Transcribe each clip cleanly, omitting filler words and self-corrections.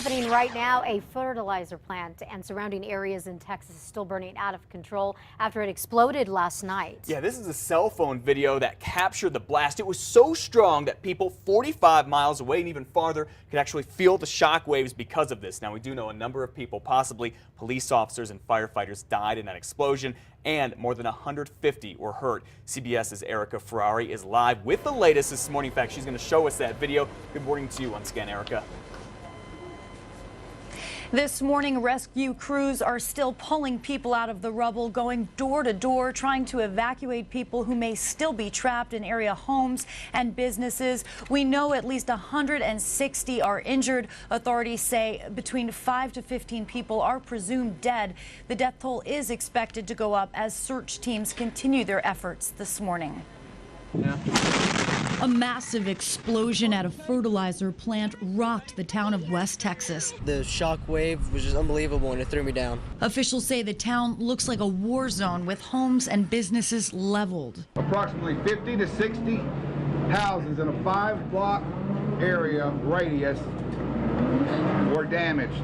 Happening right now, a fertilizer plant and surrounding areas in Texas is still burning out of control after it exploded last night. Yeah, this is a cell phone video that captured the blast. It was so strong that people 45 miles away and even farther could actually feel the shock waves because of this. Now, we do know a number of people, possibly police officers and firefighters, died in that explosion, and more than 150 were hurt. CBS's Erica Ferrari is live with the latest this morning. In fact, she's going to show us that video. Good morning to you once again, Erica. This morning, rescue crews are still pulling people out of the rubble, going door to door, trying to evacuate people who may still be trapped in area homes and businesses. We know at least 160 are injured. Authorities say between 5 to 15 people are presumed dead. The death toll is expected to go up as search teams continue their efforts this morning. Yeah. A massive explosion at a fertilizer plant rocked the town of West Texas. The shock wave was just unbelievable and it threw me down. Officials say the town looks like a war zone with homes and businesses leveled. Approximately 50 to 60 houses in a 5-block area radius were damaged,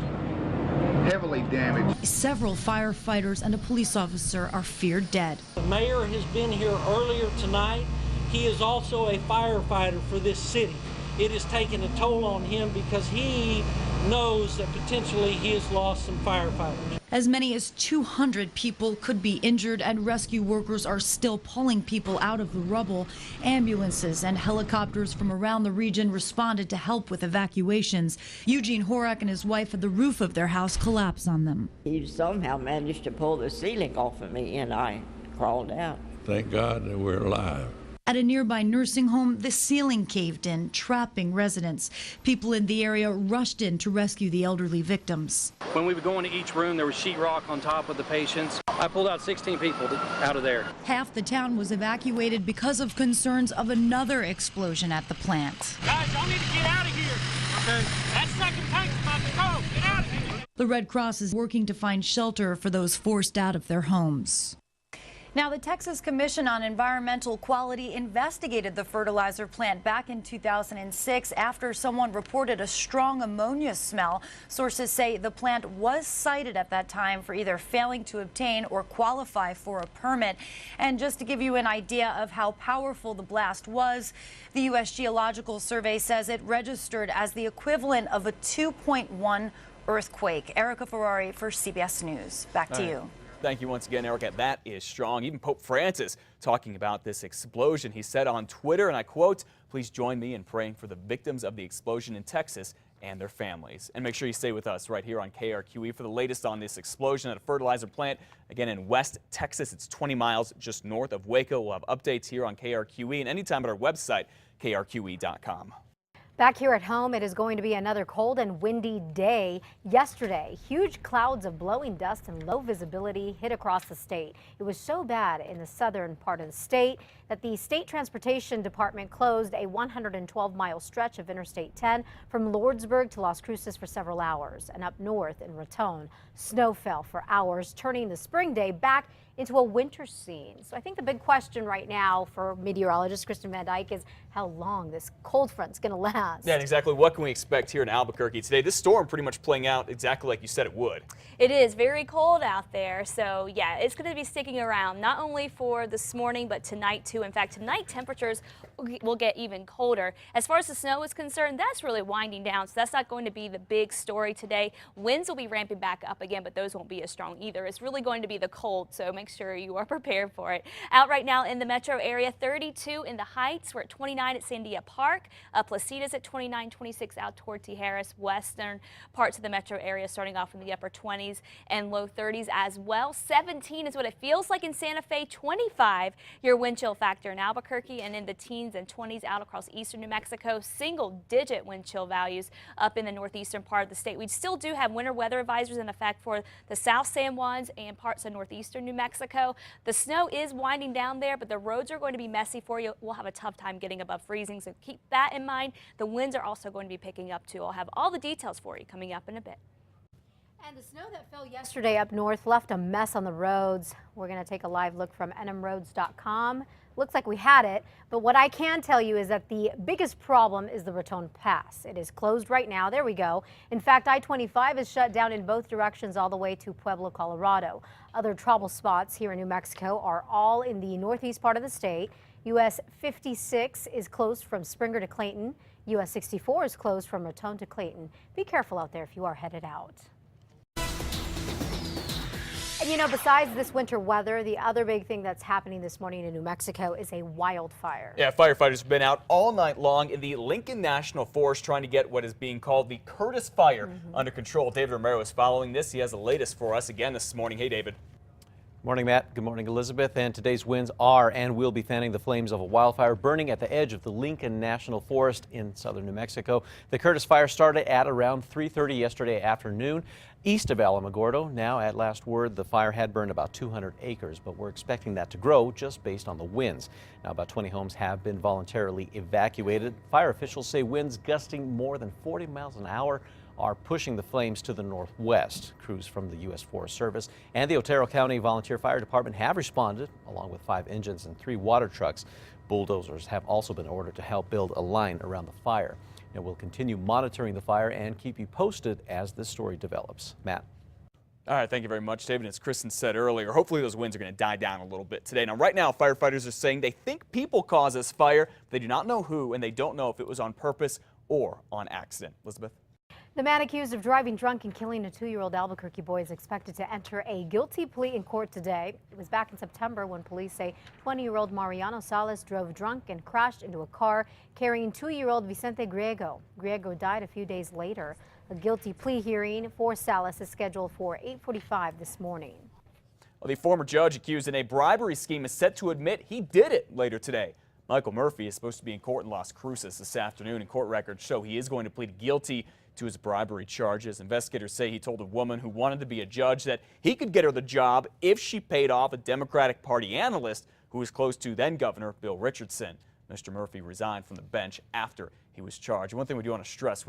heavily damaged. Several firefighters and a police officer are feared dead. The mayor has been here earlier tonight. He is also a firefighter for this city. It has taken a toll on him because he knows that potentially he has lost some firefighters. As many as 200 people could be injured, and rescue workers are still pulling people out of the rubble. Ambulances and helicopters from around the region responded to help with evacuations. Eugene Horak and his wife had the roof of their house collapse on them. He somehow managed to pull the ceiling off of me and I crawled out. Thank God that we're alive. At a nearby nursing home, the ceiling caved in, trapping residents. People in the area rushed in to rescue the elderly victims. When we would go into each room, there was sheetrock on top of the patients. I pulled out 16 people out of there. Half the town was evacuated because of concerns of another explosion at the plant. Guys, y'all need to get out of here. Okay. That second tank's about to go. Get out of here. The Red Cross is working to find shelter for those forced out of their homes. Now, the Texas Commission on Environmental Quality investigated the fertilizer plant back in 2006 after someone reported a strong ammonia smell. Sources say the plant was cited at that time for either failing to obtain or qualify for a permit. And just to give you an idea of how powerful the blast was, the U.S. Geological Survey says it registered as the equivalent of a 2.1 earthquake. Erica Ferrari for CBS News. Back to you. Thank you once again, Erica. That is strong. Even Pope Francis talking about this explosion. He said on Twitter, and I quote, "Please join me in praying for the victims of the explosion in Texas and their families." And make sure you stay with us right here on KRQE for the latest on this explosion at a fertilizer plant. Again, in West Texas, it's 20 miles just north of Waco. We'll have updates here on KRQE and anytime at our website, krqe.com. Back here at home, it is going to be another cold and windy day. Yesterday, huge clouds of blowing dust and low visibility hit across the state. It was so bad in the southern part of the state that the State Transportation Department closed a 112-mile stretch of Interstate 10 from Lordsburg to Las Cruces for several hours. And up north in Raton, snow fell for hours, turning the spring day back into a winter scene. So I think the big question right now for meteorologist Kristen Van Dyke is how long this cold front's going to last. Yeah, and exactly what can we expect here in Albuquerque today? This storm pretty much playing out exactly like you said it would. It is very cold out there, so yeah, it's going to be sticking around not only for this morning but tonight too. In fact, tonight temperatures will get even colder. As far as the snow is concerned, that's really winding down, so that's not going to be the big story today. Winds will be ramping back up again, but those won't be as strong either. It's really going to be the cold, so make sure you are prepared for it. Out right now in the metro area, 32 in the Heights. We're at 29 at Sandia Park. Placida's at 29, 26 out toward T. Harris. Western parts of the metro area starting off in the upper 20s and low 30s as well. 17 is what it feels like in Santa Fe. 25 your wind chill factor in Albuquerque, and in the teens and 20s out across eastern New Mexico. Single-digit wind chill values up in the northeastern part of the state. We still do have winter weather advisories in effect for the South San Juans and parts of northeastern New Mexico. The snow is winding down there, but the roads are going to be messy for you. We'll have a tough time getting above freezing, so keep that in mind. The winds are also going to be picking up too. I'll have all the details for you coming up in a bit. And the snow that fell yesterday up north left a mess on the roads. We're going to take a live look from nmroads.com. looks like we had it, but what I can tell you is that the biggest problem is the Raton Pass. It is closed right now. There we go. In fact, I-25 is shut down in both directions all the way to Pueblo, Colorado. Other trouble spots here in New Mexico are all in the northeast part of the state. US 56 is closed from Springer to Clayton. US 64 is closed from Raton to Clayton. Be careful out there if you are headed out. And you know, besides this winter weather, the other big thing that's happening this morning in New Mexico is a wildfire. Yeah, firefighters have been out all night long in the Lincoln National Forest trying to get what is being called the Curtis Fire under control. David Romero is following this. He has the latest for us again this morning. Hey, David. Morning, Matt. Good morning, Elizabeth. And today's winds are and will be fanning the flames of a wildfire burning at the edge of the Lincoln National Forest in southern New Mexico. The Curtis Fire started at around 3:30 yesterday afternoon east of Alamogordo. Now, at last word, the fire had burned about 200 acres, but we're expecting that to grow just based on the winds. Now, about 20 homes have been voluntarily evacuated. Fire officials say winds gusting more than 40 miles an hour are pushing the flames to the northwest. Crews from the U.S. Forest Service and the Otero County Volunteer Fire Department have responded, along with 5 engines and 3 water trucks. Bulldozers have also been ordered to help build a line around the fire. And we'll continue monitoring the fire and keep you posted as this story develops. Matt. All right, thank you very much, David. As Kristen said earlier, hopefully those winds are going to die down a little bit today. Now, right now, firefighters are saying they think people caused this fire. They do not know who, and they don't know if it was on purpose or on accident. Elizabeth? The man accused of driving drunk and killing a 2-year-old Albuquerque boy is expected to enter a guilty plea in court today. It was back in September when police say 20-year-old Mariano Salas drove drunk and crashed into a car carrying 2-year-old Vicente Griego. Griego died a few days later. A guilty plea hearing for Salas is scheduled for 8:45 this morning. Well, the former judge accused in a bribery scheme is set to admit he did it later today. Michael Murphy is supposed to be in court in Las Cruces this afternoon, and court records show he is going to plead guilty to his bribery charges. Investigators say he told a woman who wanted to be a judge that he could get her the job if she paid off a Democratic Party analyst who was close to then Governor Bill Richardson. Mr. Murphy resigned from the bench after he was charged. One thing we do want to stress